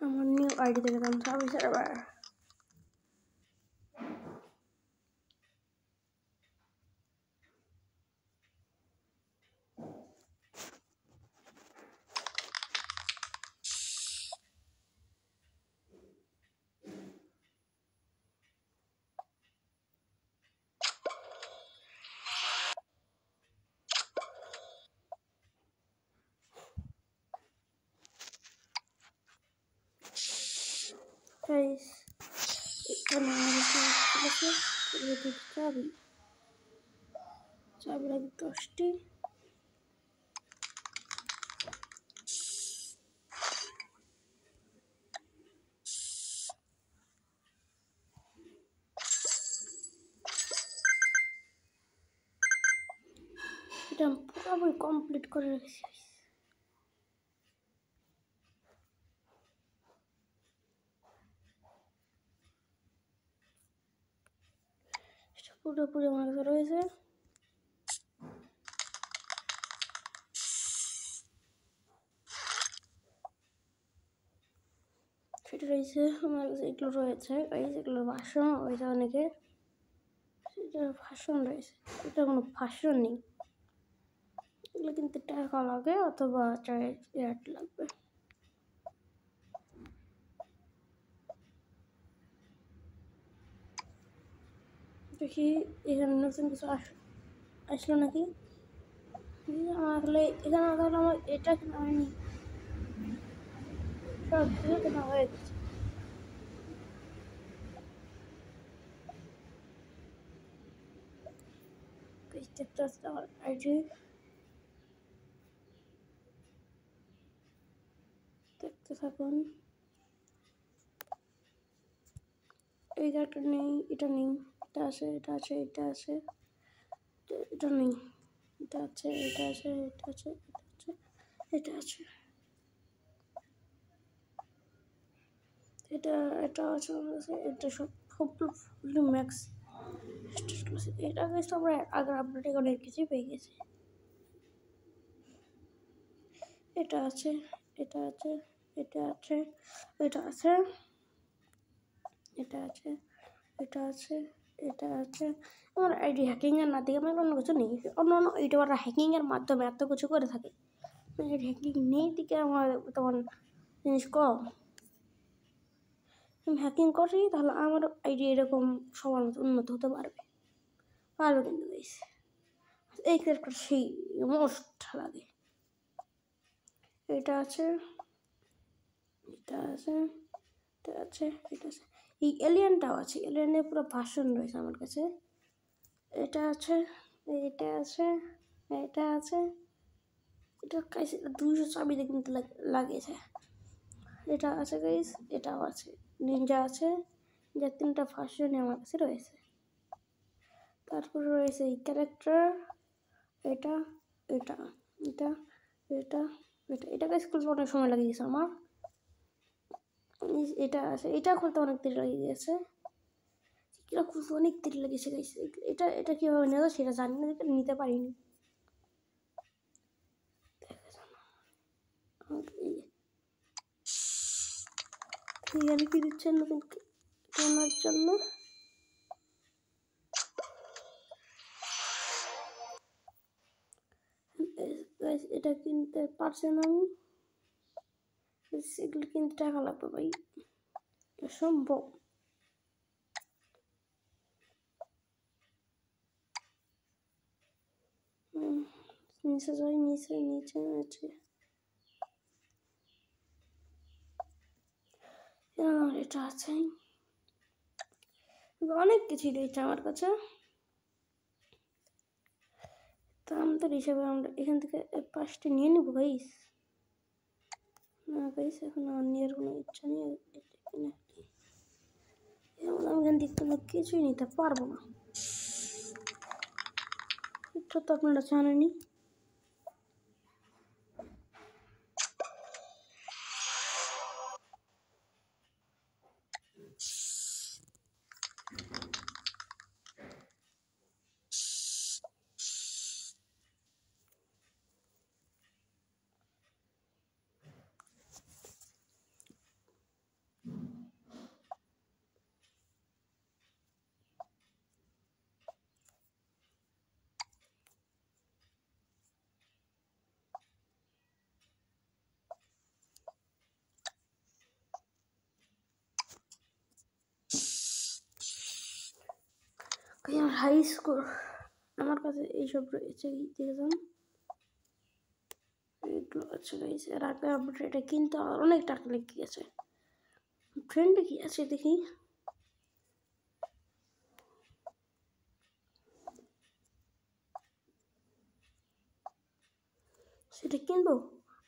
আমার new ID থেকে দাম সাবি সার্ভার গাইস এখানে চাবি চাবি লাগে 10টি এটা পুরোপুরি কমপ্লিট করে রেখেছি পুরোপুরি আমার কাছে রয়েছে সেটা রয়েছে আমার কাছে এগুলো রয়েছে এগুলো ভাষণ রয়েছে অনেকে সেটার ভাষণ রয়েছে এটা কোনো ভাষণ নেই এগুলো কিন্তু টাকা লাগে অথবা এয়ার লাগবে দেখি এখানে নতুন কিছু আসলো নাকি আমার আসলে এখানে তাহলে আমার এটা কেনা হয়নি সব কিছু কেনা হয়ে গেছে দেখতে পাচ্ছি আমার আইডি দেখতে থাকুন এইটা নেই এটা নেই এটা আছে এটা আছে এটা আছে এটা নেই এটা আছে এটা আছে এটা আছে এটা আছে এটা এটা আছে এটা সব ফুল ম্যাক্স এটা কিন্তু আমরা আগের আপডেটে অনেক কিছু পেয়ে গেছি এটা আছে এটা আছে এটা আছে এটা আছে এটা আছে এটা আছে এটা আছে আমার আইডি হ্যাকিংয়ের না দিকে আমার অন্য কিছু নেই অন্য এটা ওরা হ্যাকিংয়ের মাধ্যমে এত কিছু করে থাকে হ্যাকিং নেই দিকে আমার তখন জিনিস কম আমি হ্যাকিং করি তাহলে আমার আইডি এরকম সবার মতো উন্নত হতে পারবে কিন্তু গাইস এই ক্যারেক্টার সেই মোস্ট লাগে এটা আছে এটা আছে এটা আছে এটা আছে এই এলিয়েনটাও আছে এলিয়েনের পুরো ভাষণ রয়েছে আমার কাছে এটা আছে এটা আছে এটা আছে এটা কাছে 200 চাবিতে কিন্তু লাগিয়েছে এটা আছে গাইস এটাও আছে নিনজা আছে যা 3টা ভাষণই আমার কাছে রয়েছে তারপরে রয়েছে এই ক্যারেক্টার এটা এটা এটা এটা এটা এটা গাইস খুলতে অনেক সময় লাগিয়েছে আমার এটা আছে এটা খুলতে অনেক দেরি লেগে গেছে এটা খুলতে অনেক দেরি লেগেছে গাইস এটা এটা কীভাবে নেওয়া সেটা জানি না নিতে পারিনি রিয়ালিটি দিচ্ছেন নতুন কেনার জন্য এটা কিনতে পারছেন আমি এগুলো কিনতে টাকা লাগবে ভাই সম্ভব নিচে যাই নিচে নিচে আছে এটা আছে অনেক কিছুই রয়েছে আমার কাছে তো আমাদের হিসাবে আমরা এখান থেকে 5টি নিয়ে নেবো গাইস না গাইস এখন আমার নেওয়ার কোনো ইচ্ছা নেই আমি এখান থেকে কোনো কিছুই নিতে পারবো না এটা তো আপনারা জানেনই হাই স্কোর আমার কাছে এইসব রয়েছে, দেখলাম এগুলো আছে গাইস। এর আগে আপডেট এটা কিন্তু আর অনেক টাকা লেগে গেছে। ট্রেন্ডে কি আছে দেখি। সেটা কিনবো,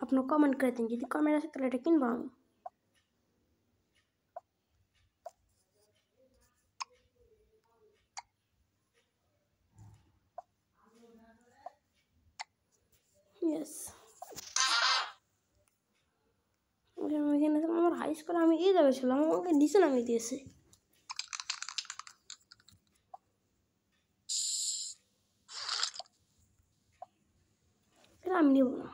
আপনার কমেন্ট করে দিন, যদি কমেন্ট আসে তাহলে এটা কিনবো আমি। ইয়েস, এখানে আমার হাই স্কুলে আমি এই জায়গায় ছিলাম, আমাকে নিচে নামিয়ে দিয়েছে। এটা আমি নেব না,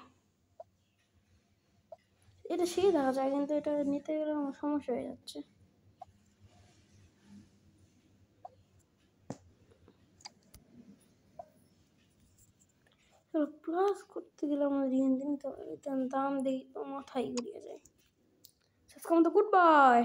এটা সেই দেখা যায় কিন্তু এটা নিতে গেলে আমার সমস্যা হয়ে যাচ্ছে। প্লাস করতে গেলে আমার দিন দিন তো দাম দেখি তো মাথায় ঘুরিয়ে যায়। শেষ কম তো গুড বাই।